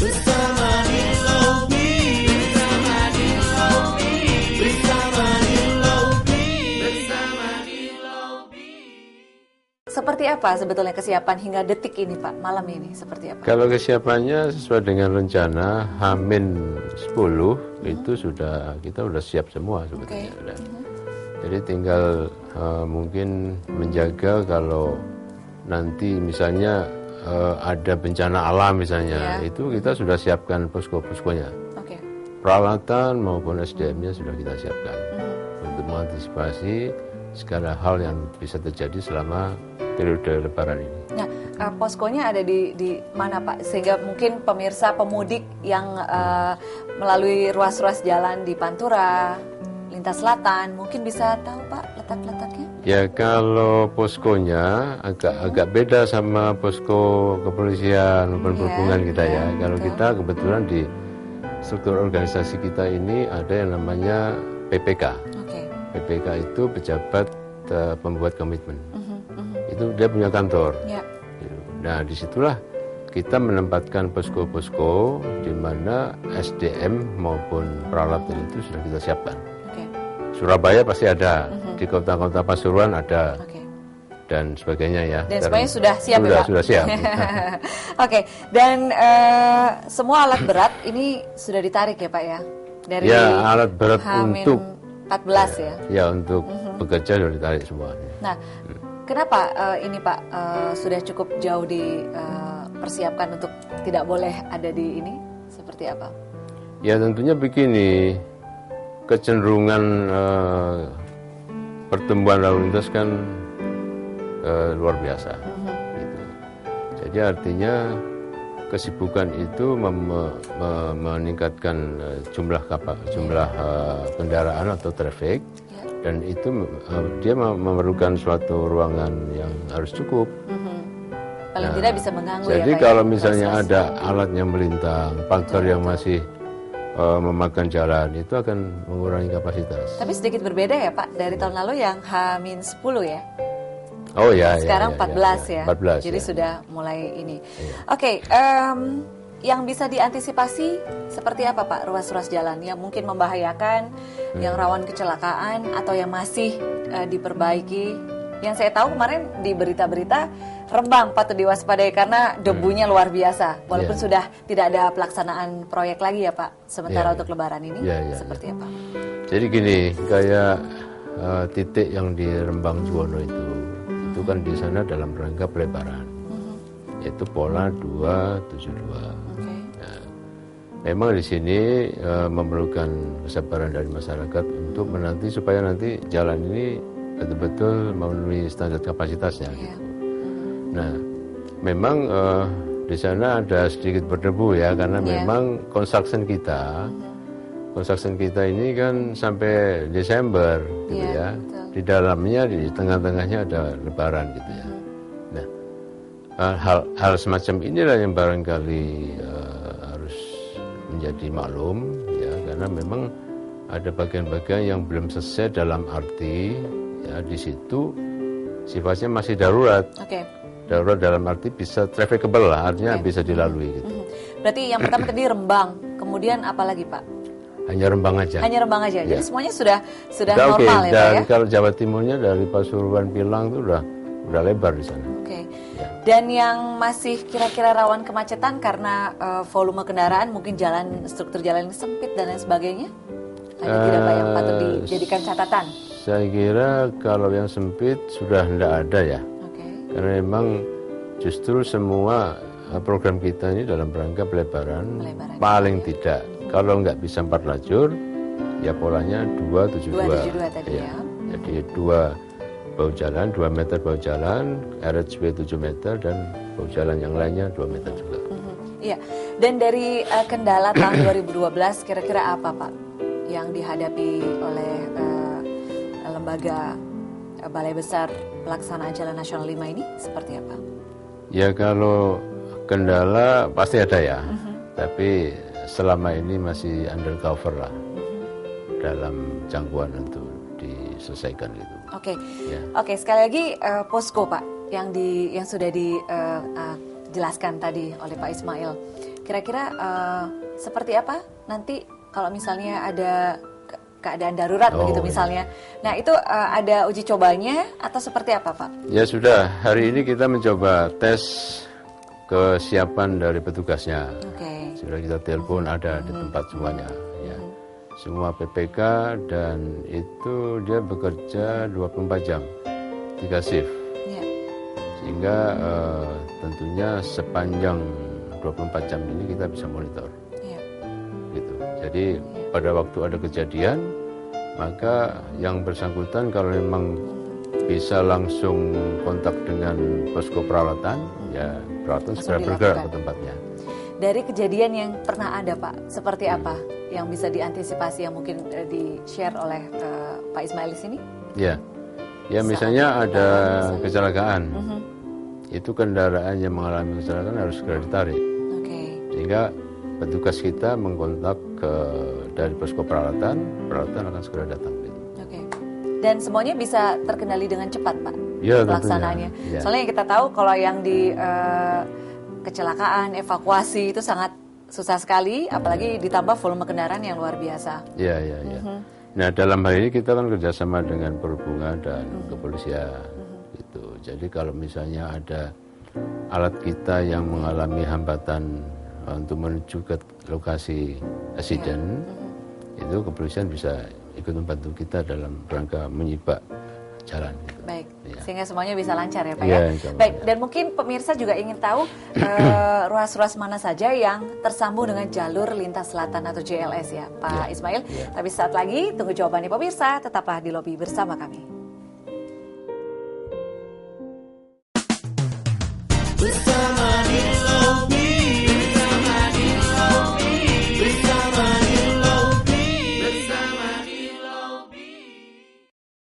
Bersama di Lobi, bersama di Lobi, bersama di Lobi, bersama di Lobi. Seperti apa sebetulnya kesiapan hingga detik ini Pak, malam ini seperti apa? Kalau kesiapannya sesuai dengan rencana H-10 itu kita sudah siap semua sebetulnya. Jadi tinggal mungkin menjaga kalau nanti misalnya ada bencana alam misalnya, itu kita sudah siapkan posko-poskonya. Peralatan maupun SDM-nya sudah kita siapkan untuk mengantisipasi segala hal yang bisa terjadi selama periode Lebaran ini. Nah, poskonya ada di mana Pak? Sehingga mungkin pemirsa pemudik yang melalui ruas-ruas jalan di Pantura, Lintas Selatan, mungkin bisa tahu Pak letak-letaknya? Ya, kalau poskonya agak beda sama posko kepolisian maupun perhubungan kita ya. Kalau kita kebetulan di struktur organisasi kita ini ada yang namanya PPK. PPK itu pejabat pembuat komitmen. Itu dia punya kantor. Nah, disitulah kita menempatkan posko-posko di mana SDM maupun peralatan itu sudah kita siapkan. Surabaya pasti ada, di kota-kota Pasuruan ada, dan sebagainya ya. Dan semuanya sudah siap ya Pak? Sudah siap. Dan semua alat berat ini sudah ditarik ya Pak ya? Dari alat berat untuk 14 ya? Ya, untuk bekerja sudah ditarik semua. Nah, kenapa ini Pak sudah cukup jauh dipersiapkan untuk tidak boleh ada di ini? Seperti apa? Ya tentunya begini, kecenderungan pertumbuhan lalu lintas kan luar biasa. Gitu. Jadi artinya kesibukan itu meningkatkan jumlah kendaraan atau traffic, dan itu dia memerlukan suatu ruangan yang harus cukup. Paling tidak bisa mengganggu. Jadi ya, kalau misalnya ada alat yang melintang, pagar yang masih memakan jalan, itu akan mengurangi kapasitas. Tapi sedikit berbeda ya Pak, dari tahun lalu yang H-10 ya? Oh ya. Sekarang 14 ya. 14. Jadi sudah mulai ini. Yang bisa diantisipasi seperti apa Pak, ruas-ruas jalan yang mungkin membahayakan, yang rawan kecelakaan, atau yang masih diperbaiki? Yang saya tahu kemarin di berita-berita Rembang patut diwaspadai karena debunya luar biasa. Walaupun sudah tidak ada pelaksanaan proyek lagi ya Pak, sementara untuk Lebaran ini seperti apa? Jadi gini, kayak titik yang di Rembang Juwono itu kan di sana dalam rangka pelebaran, yaitu pola 272. Memang di sini memerlukan kesabaran dari masyarakat untuk menanti supaya nanti jalan ini betul-betul memenuhi standar kapasitasnya. Gitu. Nah, memang di sana ada sedikit berdebu ya, karena memang construction kita ini kan sampai Desember, gitu ya. Betul. Di dalamnya, di tengah-tengahnya ada Lebaran, gitu ya. Nah, hal semacam inilah yang barangkali harus menjadi maklum, ya, karena memang ada bagian-bagian yang belum selesai dalam arti, ya, di situ sifatnya masih darurat. Darurat dalam arti bisa trafficable lah, artinya bisa dilalui gitu. Berarti yang pertama tadi Rembang, kemudian apa lagi Pak? Hanya Rembang aja. Hanya Rembang aja. Jadi semuanya sudah normal ya Pak ya? Dan kalau Jawa Timurnya dari Pasuruan Pilang itu udah lebar di sana. Dan yang masih kira-kira rawan kemacetan karena volume kendaraan, mungkin struktur jalan yang sempit dan lain sebagainya? Ada tidak Pak yang patut dijadikan catatan? Saya kira kalau yang sempit sudah tidak ada ya. Karena memang justru semua program kita ini dalam rangka pelebaran paling tidak. Kalau nggak bisa 4 lajur, ya polanya 272 tadi ya. Jadi 2 bahu jalan, 2 meter bahu jalan, RHW 7 meter, dan bahu jalan yang lainnya 2 meter juga. Iya. Dan dari kendala tahun 2012 kira-kira apa Pak yang dihadapi oleh lembaga Balai Besar Pelaksanaan Jalan Nasional 5 ini seperti apa? Ya kalau kendala pasti ada ya, tapi selama ini masih undercover lah, dalam jangkauan untuk diselesaikan gitu. Oke, sekali lagi posko Pak yang sudah dijelaskan tadi oleh Pak Ismail. Kira-kira seperti apa nanti kalau misalnya ada keadaan darurat begitu misalnya. Nah itu ada uji cobanya atau seperti apa Pak? Ya sudah, hari ini kita mencoba tes kesiapan dari petugasnya. Sudah kita telepon, ada di tempat semuanya. Ya. Semua PPK dan itu dia bekerja 24 jam, 3 shift. Sehingga tentunya sepanjang 24 jam ini kita bisa monitor. Gitu. Jadi pada waktu ada kejadian, maka yang bersangkutan kalau memang bisa langsung kontak dengan posko peralatan, ya peralatan segera bergerak ke tempatnya. Dari kejadian yang pernah ada Pak, seperti apa yang bisa diantisipasi yang mungkin di-share oleh Pak Ismail di sini? Ya misalnya ada kecelakaan, itu kendaraan yang mengalami kecelakaan harus segera ditarik. Sehingga petugas kita mengkontak dari posko peralatan akan segera datang. Dan semuanya bisa terkendali dengan cepat Pak? Ya, pelaksanaannya. Soalnya kita tahu kalau yang di kecelakaan, evakuasi itu sangat susah sekali, apalagi ditambah volume kendaraan yang luar biasa. Iya. Nah dalam hal ini kita kan kerjasama dengan perhubungan dan kepolisian. Gitu. Jadi kalau misalnya ada alat kita yang mengalami hambatan untuk menuju ke lokasi insiden, itu kepolisian bisa ikut membantu kita dalam rangka menyibak jalan. Gitu. Baik, sehingga semuanya bisa lancar ya Pak ya. Baik, dan mungkin pemirsa juga ingin tahu ruas-ruas mana saja yang tersambung dengan jalur lintas selatan atau JLS ya Pak Ismail. Tapi saat lagi tunggu jawabannya pemirsa, tetaplah di Lobi bersama kami. Bersama